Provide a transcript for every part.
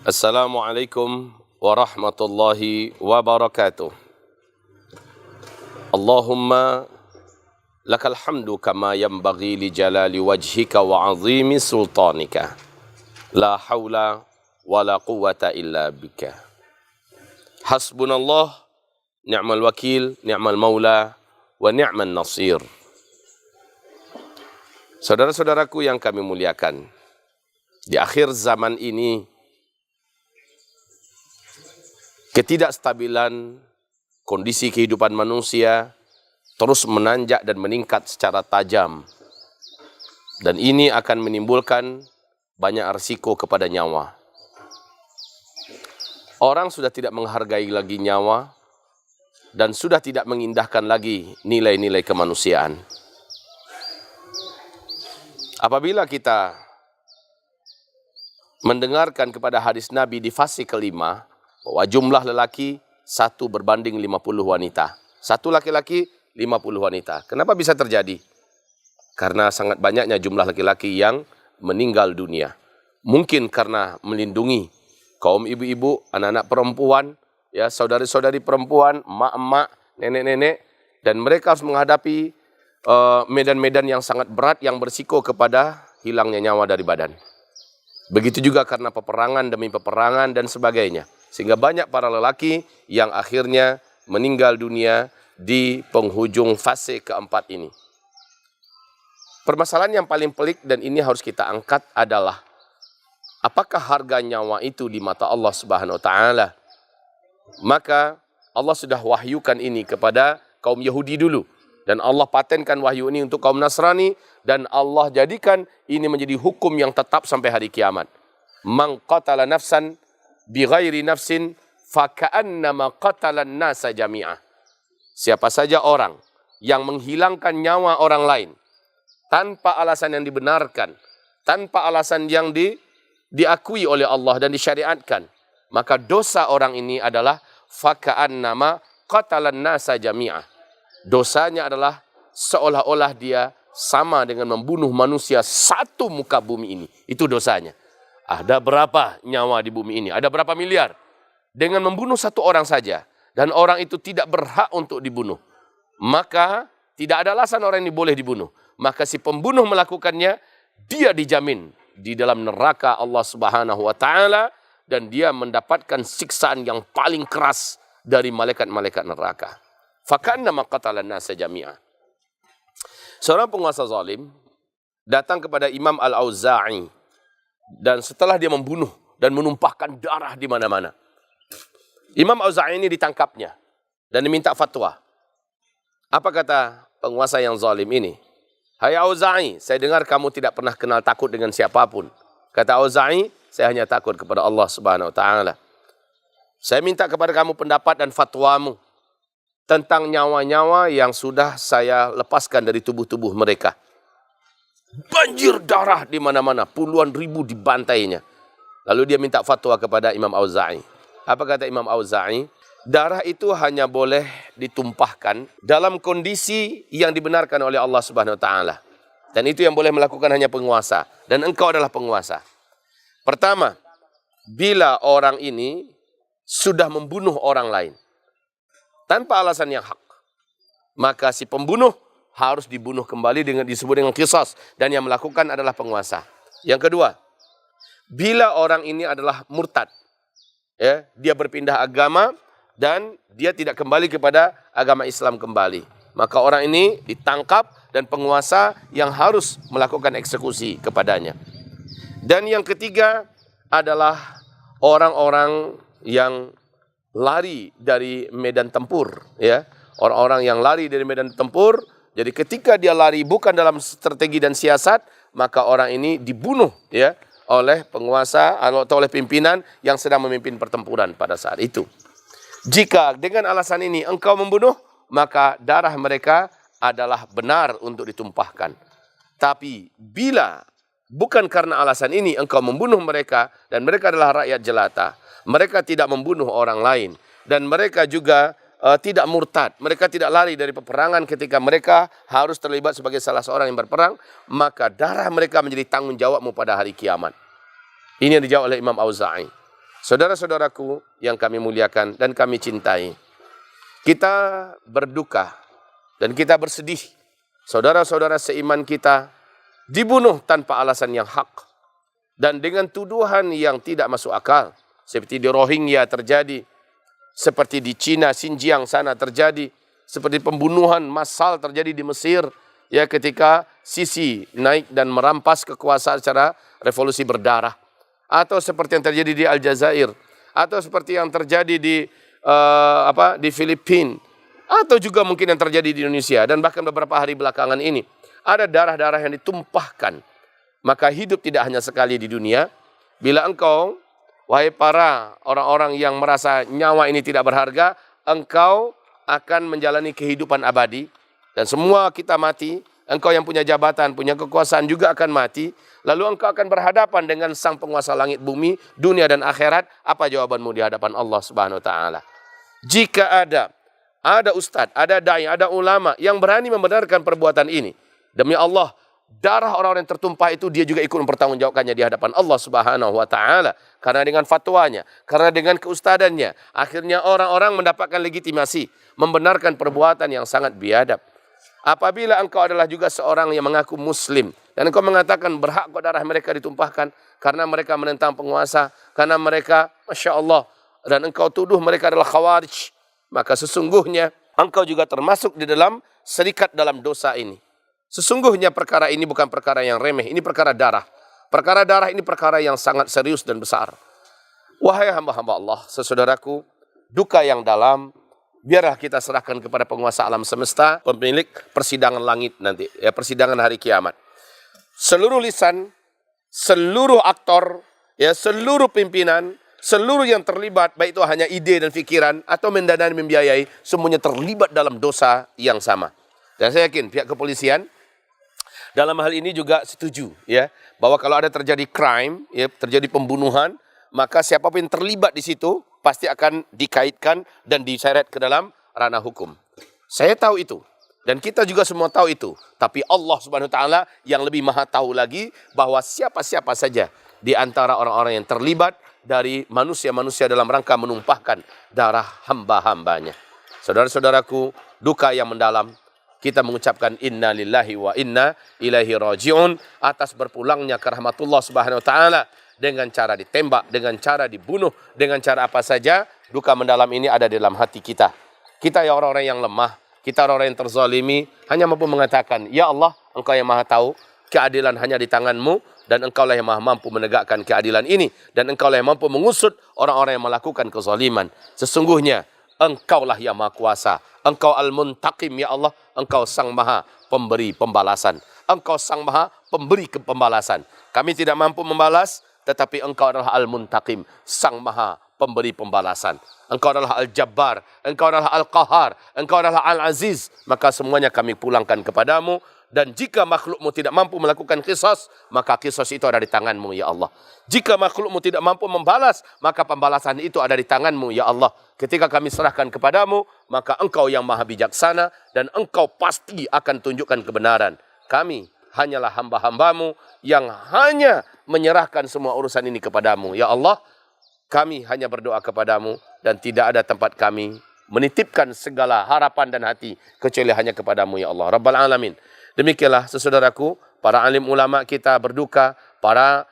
Assalamualaikum warahmatullahi wabarakatuh. Allahumma lakal hamdu kama yanbaghi li jalali wajhika wa azimi sultanika. La hawla wa la quwwata illa bika. Hasbunallah, ni'mal wakil, ni'mal maula, wa ni'man nasir. Saudara-saudaraku yang kami muliakan, di akhir zaman ini ketidakstabilan kondisi kehidupan manusia terus menanjak dan meningkat secara tajam. Dan ini akan menimbulkan banyak risiko kepada nyawa. Orang sudah tidak menghargai lagi nyawa dan sudah tidak mengindahkan lagi nilai-nilai kemanusiaan. Apabila kita mendengarkan kepada hadis Nabi di fase kelima, bahwa jumlah lelaki 1 berbanding 50 wanita. 1 laki-laki, 50 wanita. Kenapa bisa terjadi? Karena sangat banyaknya jumlah laki-laki yang meninggal dunia. Mungkin karena melindungi kaum ibu-ibu, anak-anak perempuan, ya, saudari-saudari perempuan, emak-emak, nenek-nenek, dan mereka harus menghadapi medan-medan yang sangat berat yang berisiko kepada hilangnya nyawa dari badan. Begitu juga karena peperangan demi peperangan dan sebagainya. Sehingga banyak para lelaki yang akhirnya meninggal dunia di penghujung fase keempat ini. Permasalahan yang paling pelik dan ini harus kita angkat adalah, apakah harga nyawa itu di mata Allah Subhanahu wa taala? Maka Allah sudah wahyukan ini kepada kaum Yahudi dulu, dan Allah patenkan wahyu ini untuk kaum Nasrani, dan Allah jadikan ini menjadi hukum yang tetap sampai hari kiamat. Man qatala nafsan bighairi nafsin faka'annama qatalan nasa jami'ah. Siapa saja orang yang menghilangkan nyawa orang lain tanpa alasan yang dibenarkan, tanpa alasan yang diakui oleh Allah dan disyariatkan, maka dosa orang ini adalah faka'annama qatalan nasa jami'ah. Dosanya adalah seolah-olah dia sama dengan membunuh manusia satu muka bumi ini. Itu dosanya. Ada berapa nyawa di bumi ini? Ada berapa miliar? Dengan membunuh satu orang saja, dan orang itu tidak berhak untuk dibunuh, maka tidak ada alasan orang ini boleh dibunuh. Maka si pembunuh melakukannya, dia dijamin di dalam neraka Allah Subhanahu wa taala, dan dia mendapatkan siksaan yang paling keras dari malaikat-malaikat neraka. Faka'annama qatalan nasa jami'ah. Seorang penguasa zalim datang kepada Imam Al-Auza'i, dan setelah dia membunuh dan menumpahkan darah di mana-mana, Imam Auza'i ini ditangkapnya dan diminta fatwa. Apa kata penguasa yang zalim ini? Hai Auza'i, saya dengar kamu tidak pernah kenal takut dengan siapapun. Kata Auza'i, saya hanya takut kepada Allah Subhanahu wa taala. Saya minta kepada kamu pendapat dan fatwamu tentang nyawa-nyawa yang sudah saya lepaskan dari tubuh-tubuh mereka. Banjir darah di mana-mana, puluhan ribu dibantainya. Lalu dia minta fatwa kepada Imam Auza'i. Apa kata Imam Auza'i? Darah itu hanya boleh ditumpahkan dalam kondisi yang dibenarkan oleh Allah Subhanahu wa taala. Dan itu yang boleh melakukan hanya penguasa, dan engkau adalah penguasa. Pertama, bila orang ini sudah membunuh orang lain tanpa alasan yang hak, maka si pembunuh harus dibunuh kembali, dengan disebut dengan qisas, dan yang melakukan adalah penguasa. Yang kedua, bila orang ini adalah murtad, ya, dia berpindah agama dan dia tidak kembali kepada agama Islam kembali, maka orang ini ditangkap dan penguasa yang harus melakukan eksekusi kepadanya. Dan yang ketiga adalah orang-orang yang lari dari medan tempur, ya, orang-orang yang lari dari medan tempur. Jadi ketika dia lari bukan dalam strategi dan siasat, maka orang ini dibunuh, ya, oleh penguasa atau oleh pimpinan yang sedang memimpin pertempuran pada saat itu. Jika dengan alasan ini engkau membunuh, maka darah mereka adalah benar untuk ditumpahkan. Tapi bila bukan karena alasan ini engkau membunuh mereka, dan mereka adalah rakyat jelata, mereka tidak membunuh orang lain, dan mereka juga tidak murtad, mereka tidak lari dari peperangan ketika mereka harus terlibat sebagai salah seorang yang berperang, maka darah mereka menjadi tanggung jawabmu pada hari kiamat. Ini yang dijawab oleh Imam Auza'i. Saudara-saudaraku yang kami muliakan dan kami cintai, kita berduka dan kita bersedih. Saudara-saudara seiman kita dibunuh tanpa alasan yang hak dan dengan tuduhan yang tidak masuk akal. Seperti di Rohingya terjadi, seperti di Cina, Xinjiang sana terjadi, seperti pembunuhan massal terjadi di Mesir, ya ketika Sisi naik dan merampas kekuasaan secara revolusi berdarah. Atau seperti yang terjadi di Aljazair, atau seperti yang terjadi di Filipina, atau juga mungkin yang terjadi di Indonesia dan bahkan beberapa hari belakangan ini ada darah-darah yang ditumpahkan. Maka hidup tidak hanya sekali di dunia. Bila engkau, wahai para orang-orang yang merasa nyawa ini tidak berharga, engkau akan menjalani kehidupan abadi dan semua kita mati. Engkau yang punya jabatan, punya kekuasaan juga akan mati. Lalu engkau akan berhadapan dengan sang penguasa langit bumi, dunia dan akhirat. Apa jawabanmu di hadapan Allah Subhanahu wa taala? Jika ada ustadz, ada dai, ada ulama yang berani membenarkan perbuatan ini, demi Allah, darah orang-orang yang tertumpah itu dia juga ikut mempertanggungjawabkannya di hadapan Allah Subhanahu wa taala. Karena dengan fatwanya, karena dengan keustadannya, akhirnya orang-orang mendapatkan legitimasi membenarkan perbuatan yang sangat biadab. Apabila engkau adalah juga seorang yang mengaku muslim dan engkau mengatakan berhak kok darah mereka ditumpahkan karena mereka menentang penguasa, karena mereka Masya Allah, dan engkau tuduh mereka adalah khawarij, maka sesungguhnya engkau juga termasuk di dalam serikat dalam dosa ini. Sesungguhnya perkara ini bukan perkara yang remeh, ini perkara darah. Perkara darah ini perkara yang sangat serius dan besar. Wahai hamba-hamba Allah, saudaraku, duka yang dalam biarlah kita serahkan kepada penguasa alam semesta, pemilik persidangan langit nanti, ya persidangan hari kiamat. Seluruh lisan, seluruh aktor, ya seluruh pimpinan, seluruh yang terlibat, baik itu hanya ide dan pikiran atau mendanai membiayai, semuanya terlibat dalam dosa yang sama. Dan saya yakin pihak kepolisian dalam hal ini juga setuju, ya, bahwa kalau ada terjadi crime, ya terjadi pembunuhan, maka siapapun yang terlibat di situ pasti akan dikaitkan dan diseret ke dalam ranah hukum. Saya tahu itu dan kita juga semua tahu itu. Tapi Allah Subhanahu wa taala yang lebih maha tahu lagi bahwa siapa-siapa saja di antara orang-orang yang terlibat dari manusia-manusia dalam rangka menumpahkan darah hamba-hambanya. Saudara-saudaraku, duka yang mendalam. Kita mengucapkan inna lillahi wa inna ilaihi raji'un atas berpulangnya ke rahmatullah Subhanahu wa taala dengan cara ditembak, dengan cara dibunuh, dengan cara apa saja. Duka mendalam ini ada di dalam hati kita. Kita ya orang-orang yang lemah, kita orang-orang yang terzalimi, hanya mampu mengatakan, ya Allah, Engkau yang maha tahu, keadilan hanya di tangan-Mu, dan Engkaulah yang maha mampu menegakkan keadilan ini, dan Engkaulah yang mampu mengusut orang-orang yang melakukan kezaliman. Sesungguhnya Engkaulah yang maha kuasa, Engkau al-muntaqim, ya Allah, Engkau sang maha pemberi pembalasan, Engkau sang maha pemberi pembalasan. Kami tidak mampu membalas, tetapi Engkau adalah al-muntaqim, sang maha pemberi pembalasan. Engkau adalah al-jabbar, Engkau adalah al-qahar, Engkau adalah al-aziz. Maka semuanya kami pulangkan kepadamu. Dan jika makhlukmu tidak mampu melakukan qisas, maka qisas itu ada di tanganmu, ya Allah. Jika makhlukmu tidak mampu membalas, maka pembalasan itu ada di tanganmu, ya Allah. Ketika kami serahkan kepadamu, maka Engkau yang maha bijaksana, dan Engkau pasti akan tunjukkan kebenaran. Kami hanyalah hamba-hambamu yang hanya menyerahkan semua urusan ini kepadamu, ya Allah. Kami hanya berdoa kepadamu, dan tidak ada tempat kami menitipkan segala harapan dan hati, kecuali hanya kepadamu, ya Allah. Rabbal Alamin. Demikianlah saudaraku, para alim ulama kita berduka, para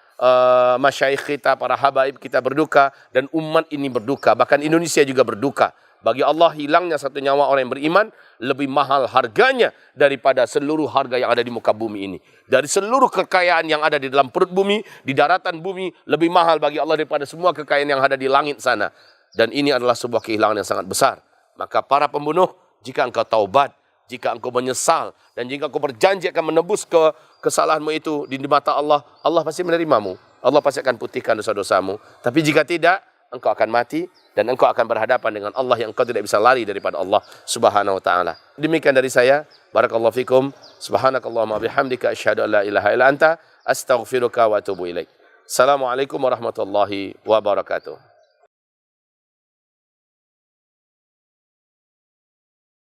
masyayikh kita, para habaib kita berduka, dan umat ini berduka, bahkan Indonesia juga berduka. Bagi Allah hilangnya satu nyawa orang yang beriman lebih mahal harganya daripada seluruh harga yang ada di muka bumi ini. Dari seluruh kekayaan yang ada di dalam perut bumi, di daratan bumi, lebih mahal bagi Allah daripada semua kekayaan yang ada di langit sana. Dan ini adalah sebuah kehilangan yang sangat besar. Maka para pembunuh, jika engkau taubat, jika engkau menyesal, dan jika engkau berjanji akan menebus kesalahanmu itu di mata Allah, Allah pasti menerimamu. Allah pasti akan putihkan dosa-dosamu. Tapi jika tidak, engkau akan mati, dan engkau akan berhadapan dengan Allah yang engkau tidak bisa lari daripada Allah Subhanahu wa ta'ala. Demikian dari saya. Barakallahu fikum. Subhanakallahumma bihamdika asyhadu an la ilaha illa anta astaghfiruka wa atubu ilaik. Assalamualaikum warahmatullahi wabarakatuh.